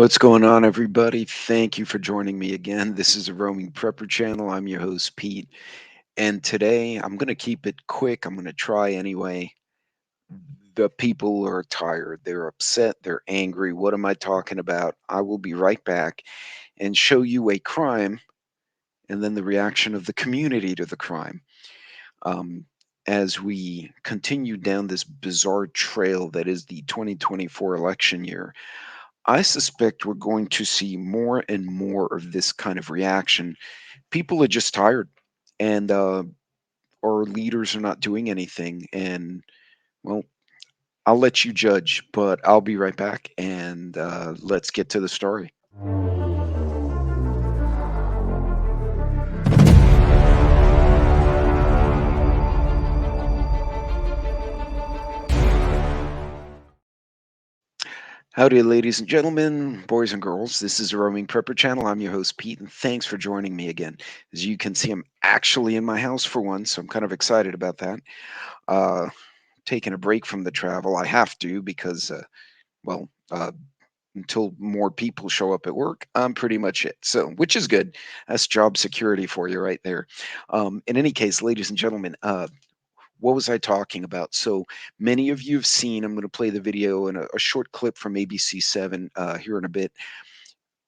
What's going on, everybody? Thank you for joining me again. This is a roaming prepper channel. I'm your host, Pete. And today I'm going to keep it quick. I'm going to try anyway. The people are tired. They're upset. They're angry. What am I talking about? I will be right back and show you a crime and then the reaction of the community to the crime. Um, as we continue down this bizarre trail that is the 2024 election year, I suspect we're going to see more and more of this kind of reaction. People are just tired, and our leaders are not doing anything. And well, I'll let you judge, but I'll be right back, and let's get to the story. Howdy, ladies and gentlemen, boys and girls. This is a roaming prepper channel. I'm your host, Pete, and thanks for joining me again. As you can see, I'm actually in my house for once, so I'm kind of excited about that. Uh, Taking a break from the travel. I have to because, well, until more people show up at work, I'm pretty much it. So, which is good. That's job security for you right there. In any case, ladies and gentlemen, what was I talking about? So many of you have seen, I'm going to play the video and a short clip from ABC7 here in a bit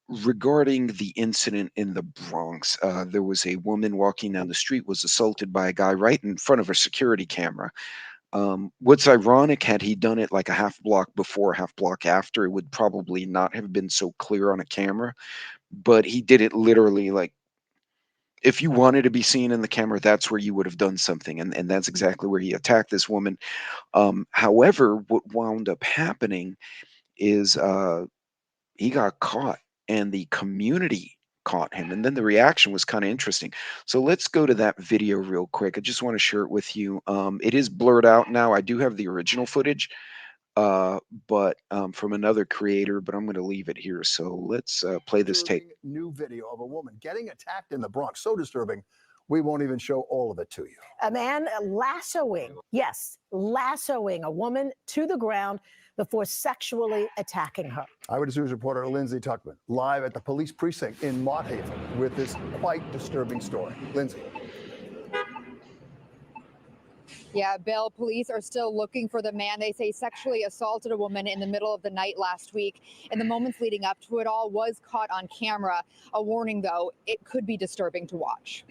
regarding the incident in the Bronx. There was a woman walking down the street, was assaulted by a guy right in front of a security camera. What's ironic, had he done it like a half block before, half block after, it would probably not have been so clear on a camera. But he did it literally like, if you wanted to be seen in the camera, that's where you would have done something. And that's exactly where he attacked this woman. However, what wound up happening is he got caught and the community caught him. And then the reaction was kind of interesting. So let's go to that video real quick. I just want to share it with you. It is blurred out now. I do have the original footage, uh, but from another creator, but I'm going to leave it here. So let's play this tape. New video of a woman getting attacked in the Bronx. So disturbing, we won't even show all of it to you. A man lassoing, yes, lassoing a woman to the ground before sexually attacking her. Eyewitness News reporter Lindsay Tuckman live at the police precinct in Mott Haven with this quite disturbing story. Lindsay. Yeah, Bill, police are still looking for the man they say sexually assaulted a woman in the middle of the night last week. In the moments leading up to it all, was caught on camera. A warning, though, it could be disturbing to watch.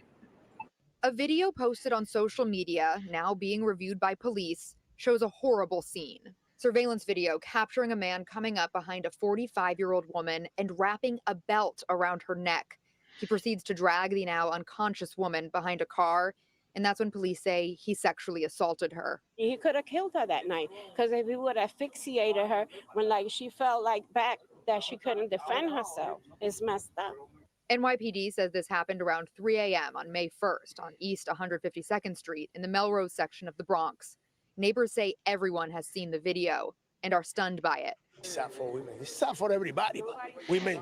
A video posted on social media, now being reviewed by police, shows a horrible scene. Surveillance video capturing a man coming up behind a 45-year-old woman and wrapping a belt around her neck. He proceeds to drag the now unconscious woman behind a car, and that's when police say he sexually assaulted her. He could have killed her that night, because if he would have asphyxiated her when she felt like back that she couldn't defend herself, it's messed up. NYPD says this happened around 3 a.m. on May 1st on East 152nd Street in the Melrose section of the Bronx. Neighbors say everyone has seen the video and are stunned by it. It's sad for women. It's sad for everybody, but women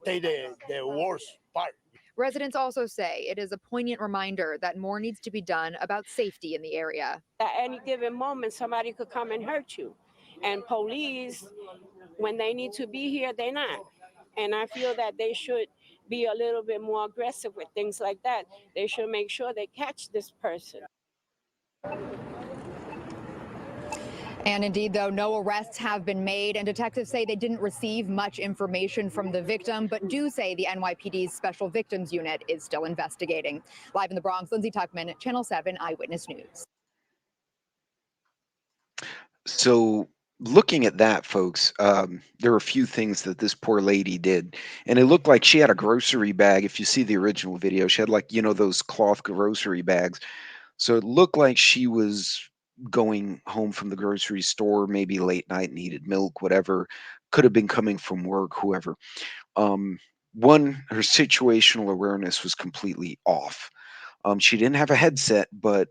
take the worst part. Residents also say it is a poignant reminder that more needs to be done about safety in the area. At any given moment, somebody could come and hurt you. And police, when they need to be here, they're not. And I feel that they should be a little bit more aggressive with things like that. They should make sure they catch this person. And indeed, though, no arrests have been made, and detectives say they didn't receive much information from the victim, but do say the NYPD's Special Victims Unit is still investigating. Live in the Bronx, Lindsay Tuckman, Channel 7 Eyewitness News. So, looking at that, folks, there are a few things that this poor lady did. And it looked like she had a grocery bag. If you see the original video, she had like, those cloth grocery bags. So it looked like she was going home from the grocery store, maybe late night, needed milk, whatever. Could have been coming from work, whoever. Um, One, her situational awareness was completely off. She didn't have a headset, but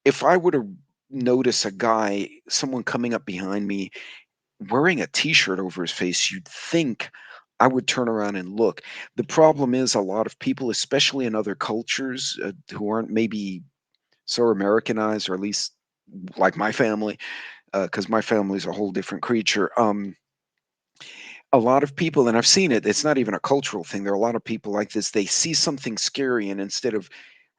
if I were to notice a guy, someone coming up behind me wearing a t-shirt over his face, you'd think I would turn around and look. The problem is a lot of people, especially in other cultures, who aren't maybe so Americanized, or at least like my family, because my family is a whole different creature. A lot of people, and I've seen it, it's not even a cultural thing. There are a lot of people like this. They see something scary, and instead of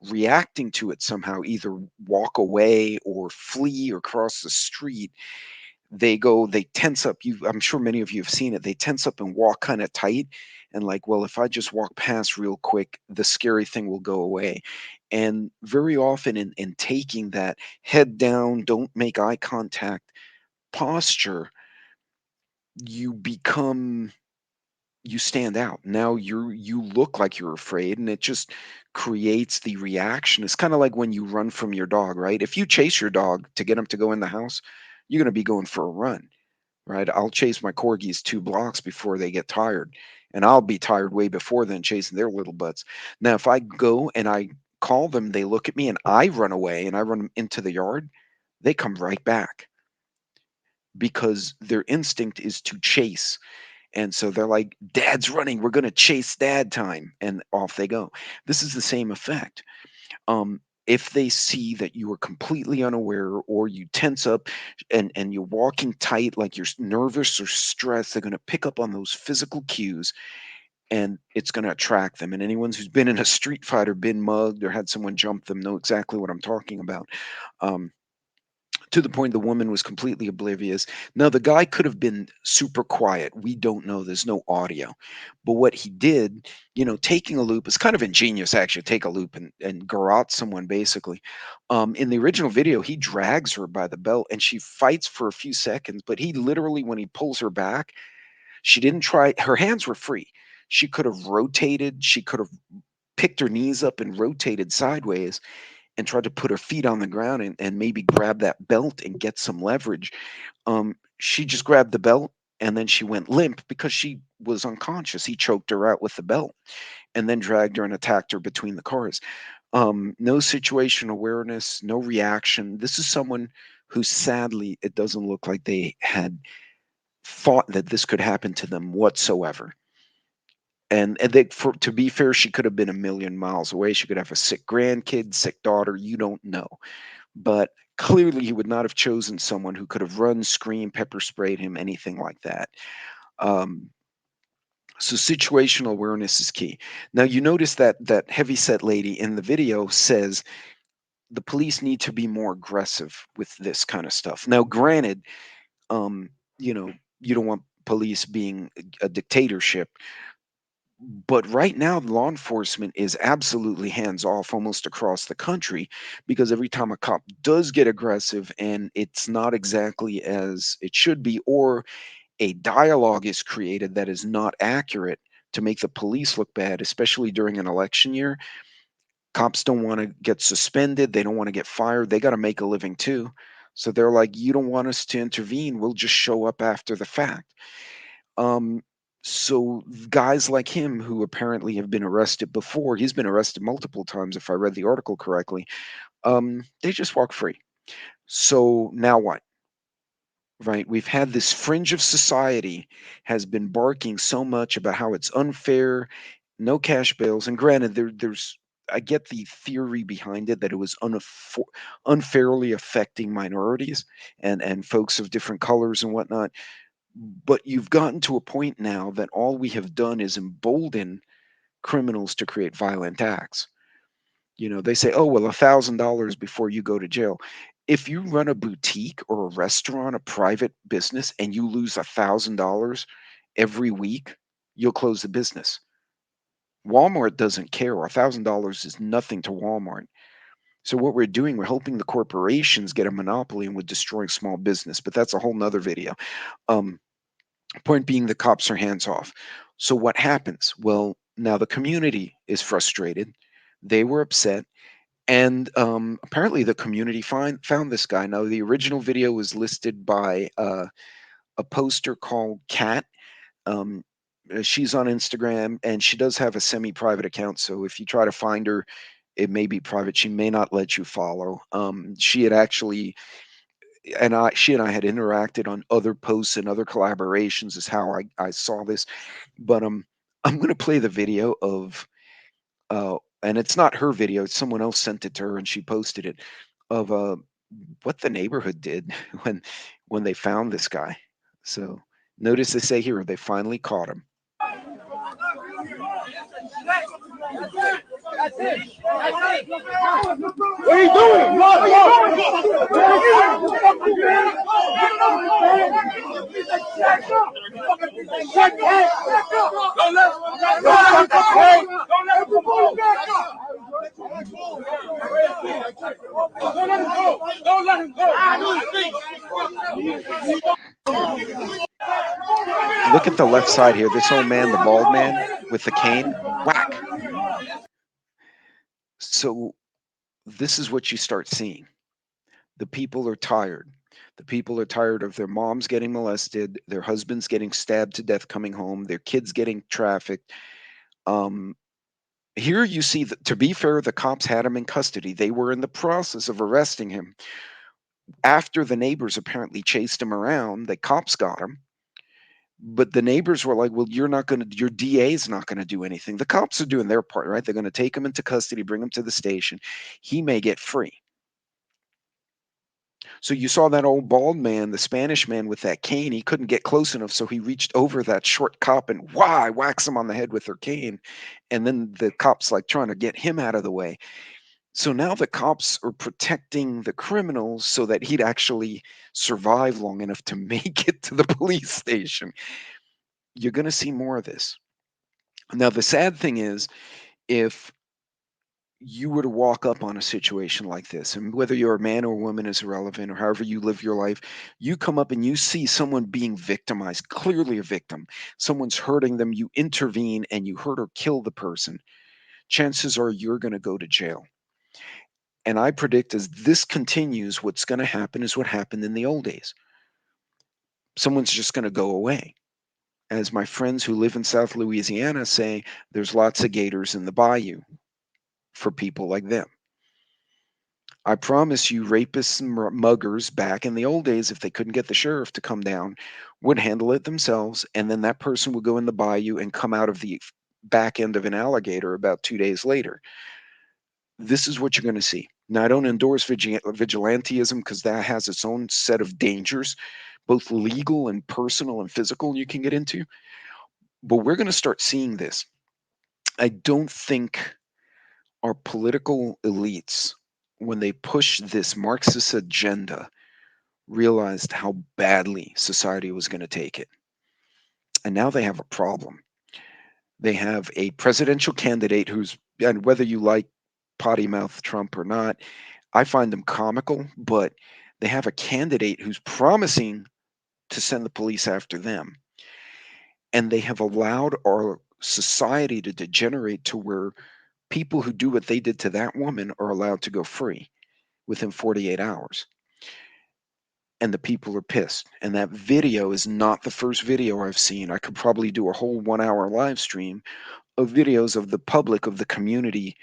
reacting to it somehow, either walk away or flee or cross the street, they tense up. I'm sure many of you have seen it. They tense up and walk kind of tight, and like, well, if I just walk past real quick, the scary thing will go away. And very often in taking that head down, don't make eye contact posture, you become you stand out. Now you look like you're afraid, and it just creates the reaction. It's kind of like when you run from your dog, right? If you chase your dog to get him to go in the house, you're going to be going for a run, right? I'll chase my corgis 2 blocks before they get tired, and I'll be tired way before then chasing their little butts. Now, if I go and I call them, they look at me, and I run away and I run into the yard, they come right back because their instinct is to chase. And so they're like, Dad's running. We're going to chase dad time. And off they go. This is the same effect. If they see that you are completely unaware or you tense up and you're walking tight, like you're nervous or stressed, they're going to pick up on those physical cues and it's going to attract them. And anyone who's been in a street fight or been mugged or had someone jump them know exactly what I'm talking about. Um, to the point the woman was completely oblivious. Now, the guy could have been super quiet. We don't know. There's no audio. But what he did, taking a loop is kind of ingenious, actually. Take a loop and garrote someone, basically. In the original video, he drags her by the belt and she fights for a few seconds. But he literally, when he pulls her back, she didn't try, her hands were free. She could have rotated, she could have picked her knees up and rotated sideways and tried to put her feet on the ground and maybe grab that belt and get some leverage. She just grabbed the belt and then she went limp because she was unconscious. He choked her out with the belt and then dragged her and attacked her between the cars. No situation awareness, no reaction. This is someone who sadly, it doesn't look like they had thought that this could happen to them whatsoever. And to be fair, she could have been a million miles away. She could have a sick grandkid, sick daughter. You don't know, but clearly he would not have chosen someone who could have run, screamed, pepper sprayed him, anything like that. Um, so situational awareness is key. Now you notice that that heavyset lady in the video says the police need to be more aggressive with this kind of stuff. Now, granted, um, you know, you don't want police being a dictatorship, but right now law enforcement is absolutely hands off almost across the country because every time a cop does get aggressive and it's not exactly as it should be, or a dialogue is created that is not accurate to make the police look bad, especially during an election year, cops don't want to get suspended, they don't want to get fired, they got to make a living too. So they're like, you don't want us to intervene, we'll just show up after the fact. um, so guys like him who apparently have been arrested before, he's been arrested multiple times if I read the article correctly, they just walk free. So now what? Right? We've had this fringe of society has been barking so much about how it's unfair, no cash bails, and granted, there's I get the theory behind it that it was unfairly affecting minorities and folks of different colors and whatnot. But you've gotten to a point now that all we have done is embolden criminals to create violent acts. They say, oh, well, $1,000 before you go to jail. If you run a boutique or a restaurant, a private business, and you lose $1,000 every week, you'll close the business. Walmart doesn't care. $1,000 is nothing to Walmart. So what we're doing, we're helping the corporations get a monopoly and we're destroying small business. But that's a whole nother video. Um, Point being, the cops are hands off. So what happens? Well, now the community is frustrated. They were upset. And apparently, the community found this guy. Now, the original video was listed by a poster called Kat. Um, she's on Instagram, and she does have a semi-private account. So if you try to find her, it may be private. She may not let you follow. She had actually, she and I had interacted on other posts and other collaborations. Is how I saw this. But I'm gonna play the video of and it's not her video, it's someone else sent it to her and she posted it, of what the neighborhood did when they found this guy. So Notice they say here they finally caught him. What are you doing? Don't let him Look at the left side here. This old man, the bald man with the cane, whack. So this is what you start seeing. The people are tired. The people are tired of their moms getting molested, their husbands getting stabbed to death coming home, their kids getting trafficked. Um, Here you see that, to be fair, the cops had him in custody. They were in the process of arresting him. After the neighbors apparently chased him around, the cops got him. But the neighbors were like, well, you're not going to, your DA is not going to do anything. The cops are doing their part, right? They're going to take him into custody, bring him to the station. He may get free. So you saw that old bald man, the Spanish man with that cane. He couldn't get close enough, so he reached over that short cop and whacks him on the head with her cane. And then the cops like trying to get him out of the way. So now the cops are protecting the criminals so that he'd actually survive long enough to make it to the police station. You're going to see more of this. Now, the sad thing is, if you were to walk up on a situation like this, and whether you're a man or a woman is irrelevant, or however you live your life, you come up and you see someone being victimized, clearly a victim, someone's hurting them, you intervene and you hurt or kill the person, chances are you're going to go to jail. And I predict as this continues, what's going to happen is what happened in the old days. Someone's just going to go away. As my friends who live in South Louisiana say, there's lots of gators in the bayou for people like them. I promise you, rapists and muggers back in the old days, if they couldn't get the sheriff to come down, would handle it themselves. And then that person would go in the bayou and come out of the back end of an alligator about 2 days later. This is what you're going to see. Now, I don't endorse vigilantism because that has its own set of dangers, both legal and personal and physical, you can get into. But we're going to start seeing this. I don't think our political elites, when they push this Marxist agenda, realized how badly society was going to take it. And now they have a problem. They have a presidential candidate who's, and whether you like potty mouth Trump or not, I find them comical, but they have a candidate who's promising to send the police after them. And they have allowed our society to degenerate to where people who do what they did to that woman are allowed to go free within 48 hours. And the people are pissed. And that video is not the first video I've seen. I could probably do a whole 1 hour live stream of videos of the public, of the community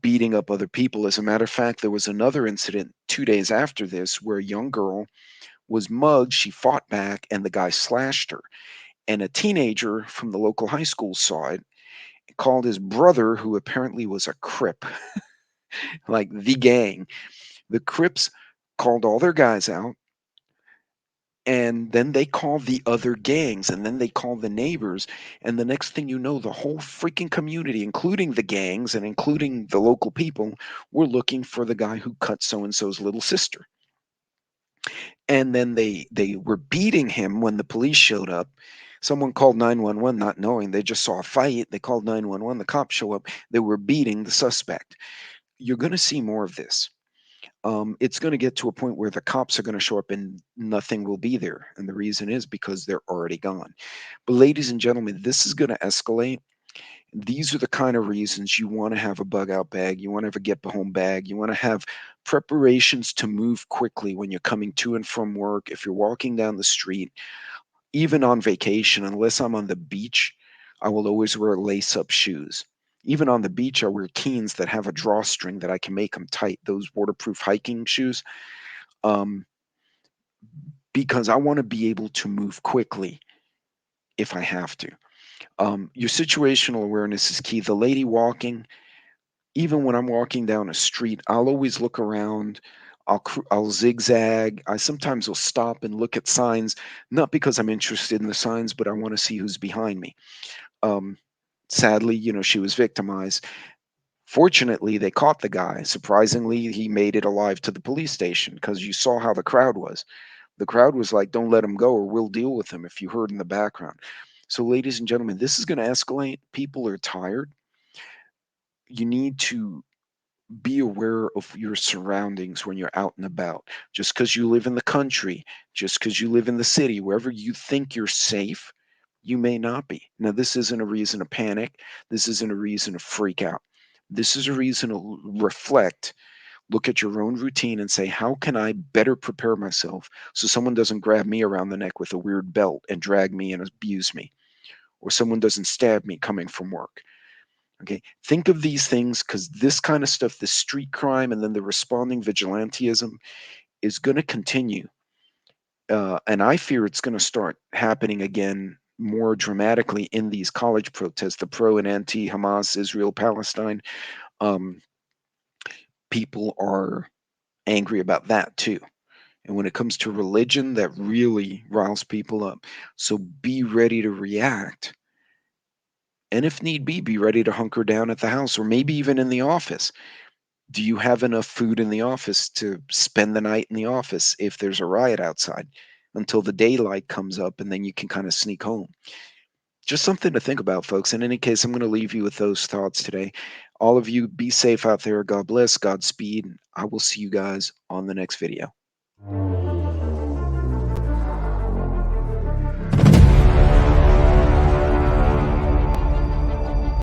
beating up other people. As a matter of fact, there was another incident 2 days after this where a young girl was mugged. She fought back and the guy slashed her. And a teenager from the local high school saw it, called his brother, who apparently was a Crip, like the gang. The Crips called all their guys out, and then they call the other gangs, and then they call the neighbors, and the next thing you know, the whole freaking community, including the gangs and including the local people, were looking for the guy who cut so and so's little sister. And then they were beating him when the police showed up. Someone called 911 not knowing. They just saw a fight. They called 911. The cops show up. They were beating the suspect. You're going to see more of this. It's going to get to a point where the cops are going to show up and nothing will be there. And the reason is because they're already gone. But, ladies and gentlemen, this is going to escalate. These are the kind of reasons you want to have a bug out bag. You want to have a get home bag. You want to have preparations to move quickly when you're coming to and from work. If you're walking down the street, even on vacation, unless I'm on the beach, I will always wear lace up shoes. Even on the beach, I wear Keens that have a drawstring that I can make them tight, those waterproof hiking shoes, um, because I want to be able to move quickly if I have to. Your situational awareness is key. The lady walking, even when I'm walking down a street, I'll always look around. I'll zigzag. I sometimes will stop and look at signs, not because I'm interested in the signs, but I want to see who's behind me. Um, Sadly, she was victimized. Fortunately, they caught the guy. Surprisingly, he made it alive to the police station because you saw how the crowd was. The crowd was like, "Don't let him go, or we'll deal with him," if you heard in the background. So, ladies and gentlemen, this is going to escalate. People are tired. You need to be aware of your surroundings when you're out and about. Just because you live in the country, just because you live in the city, wherever you think you're safe, you may not be. Now, this isn't a reason to panic. This isn't a reason to freak out. This is a reason to reflect, look at your own routine, and say, how can I better prepare myself so someone doesn't grab me around the neck with a weird belt and drag me and abuse me, or someone doesn't stab me coming from work? Okay, think of these things because this kind of stuff, the street crime and then the responding vigilantism is going to continue. And I fear it's going to start happening again more dramatically in these college protests, the pro and anti Hamas, Israel, Palestine. Um, People are angry about that too. And when it comes to religion, that really riles people up. So be ready to react. And if need be ready to hunker down at the house or maybe even in the office. Do you have enough food in the office to spend the night in the office if there's a riot outside until the daylight comes up and then you can kind of sneak home? Just something to think about, folks. In any case, I'm going to leave you with those thoughts today. All of you, be safe out there. God bless, Godspeed. I will see you guys on the next video.